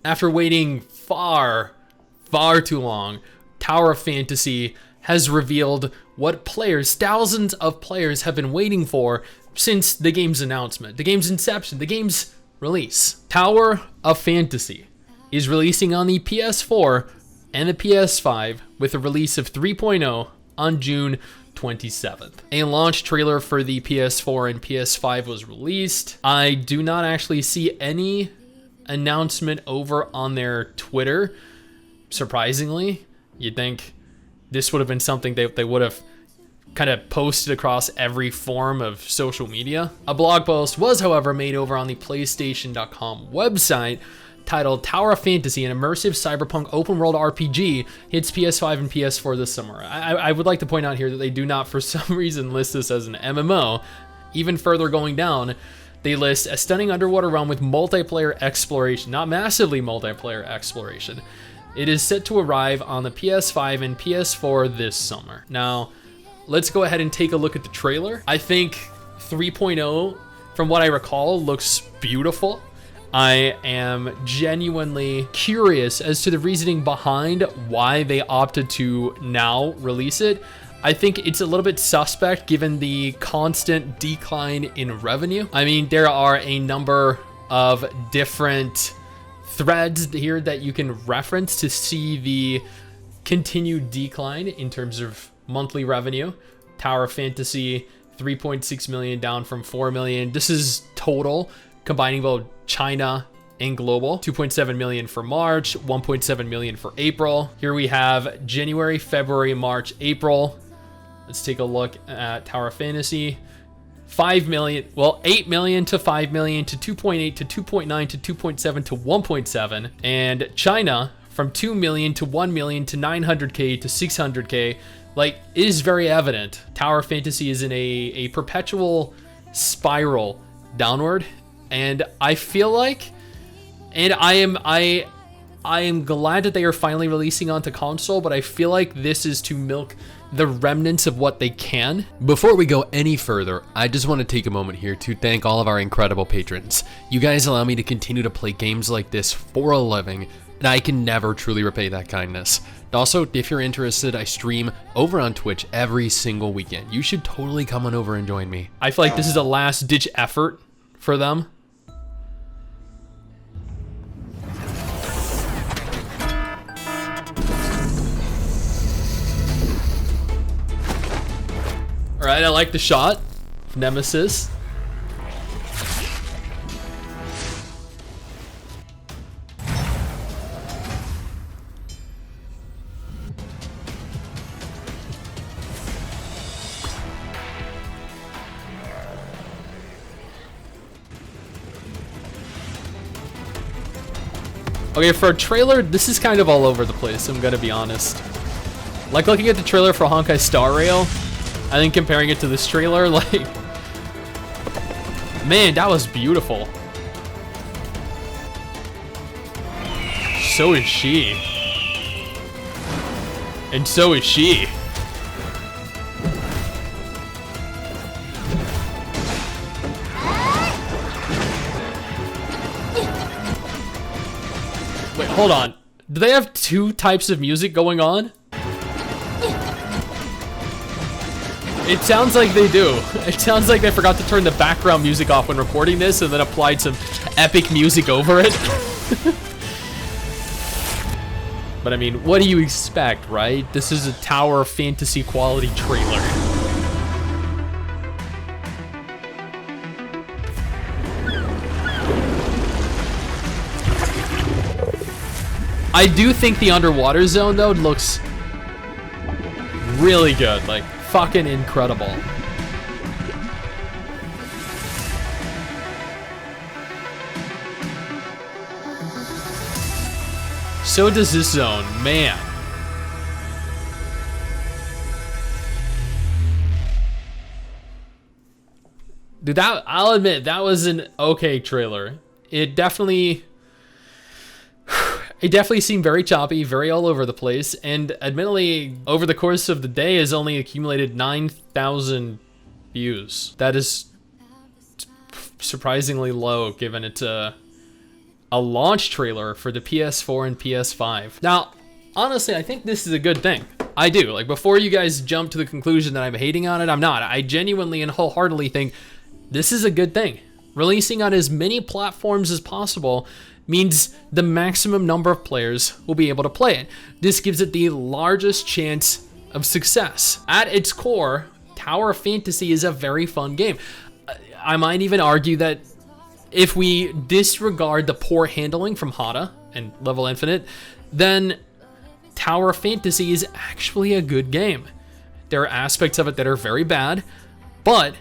After waiting far too long, Tower of Fantasy has revealed what players, thousands of players, have been waiting for since the game's announcement, the game's inception, the game's release. Tower of Fantasy is releasing on the PS4 and the PS5 with a release of 3.0 on June 27th. A launch trailer for the PS4 and PS5 was released. I do not actually see any announcement over on their Twitter. Surprisingly, you'd think this would have been something they would have kind of posted across every form of social media. A blog post was, however, made over on the PlayStation.com website titled Tower of Fantasy, an immersive cyberpunk open world RPG, hits PS5 and PS4 this summer. I would like to point out here that they do not for some reason list this as an MMO. Even further going down, they list a stunning underwater realm with multiplayer exploration, not massively multiplayer exploration. It is set to arrive on the PS5 and PS4 this summer. Now, let's go ahead and take a look at the trailer. I think 3.0, from what I recall, looks beautiful. I am genuinely curious as to the reasoning behind why they opted to now release it. I think it's a little bit suspect given the constant decline in revenue. I mean, there are a number of different threads here that you can reference to see the continued decline in terms of monthly revenue. Tower of Fantasy, 3.6 million down from 4 million. This is total, combining both China and global. 2.7 million for March, 1.7 million for April. Here we have January, February, March, April. Let's take a look at Tower of Fantasy. 5 million, well, 8 million to 5 million to 2.8 to 2.9 to 2.7 to 1.7. And China from 2 million to 1 million to 900K to 600K. Like, it is very evident. Tower of Fantasy is in a perpetual spiral downward. And I feel like, and I am glad that they are finally releasing onto console, but I feel like this is to milk the remnants of what they can. Before we go any further, I just want to take a moment here to thank all of our incredible patrons. You guys allow me to continue to play games like this for a living, and I can never truly repay that kindness. Also, if you're interested, I stream over on Twitch every single weekend. You should totally come on over and join me. I feel like this is a last ditch effort for them. All right, I like the shot. Nemesis. Okay, for a trailer, this is kind of all over the place, I'm gonna be honest. Like looking at the trailer for Honkai Star Rail, I think comparing it to this trailer, like, man, that was beautiful. So is she. And so is she. Wait, hold on. Do they have two types of music going on? It sounds like they do. It sounds like they forgot to turn the background music off when recording this and then applied some epic music over it. But I mean, what do you expect, right? This is a Tower of Fantasy quality trailer. I do think the underwater zone, though, looks really good. Like, fucking incredible. So does this zone, man. Dude, I'll admit, that was an okay trailer. It definitely seemed very choppy, very all over the place, and admittedly, over the course of the day, has only accumulated 9,000 views. That is surprisingly low, given it's a a launch trailer for the PS4 and PS5. Now, honestly, I think this is a good thing. I do. Like, before you guys jump to the conclusion that I'm hating on it, I'm not. I genuinely and wholeheartedly think this is a good thing. Releasing on as many platforms as possible means the maximum number of players will be able to play it. This gives it the largest chance of success. At its core, Tower of Fantasy is a very fun game. I might even argue that if we disregard the poor handling from Hada and Level Infinite, then Tower of Fantasy is actually a good game. There are aspects of it that are very bad, but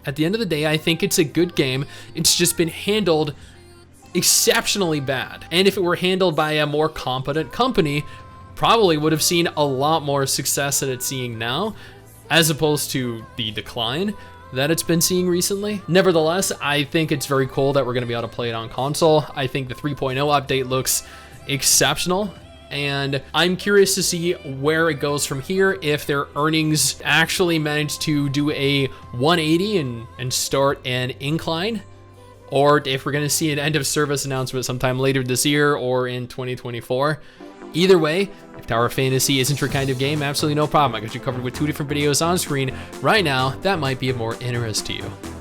at the end of the day, I think it's a good game. It's just been handled exceptionally bad. And if it were handled by a more competent company, probably would have seen a lot more success than it's seeing now, as opposed to the decline that it's been seeing recently. Nevertheless, I think it's very cool that we're going to be able to play it on console. I think the 3.0 update looks exceptional, and I'm curious to see where it goes from here, if their earnings actually manage to do a 180 and start an incline, or if we're going to see an end of service announcement sometime later this year or in 2024. Either way, if Tower of Fantasy isn't your kind of game, absolutely no problem. I got you covered with 2 different videos on screen right now that might be of more interest to you.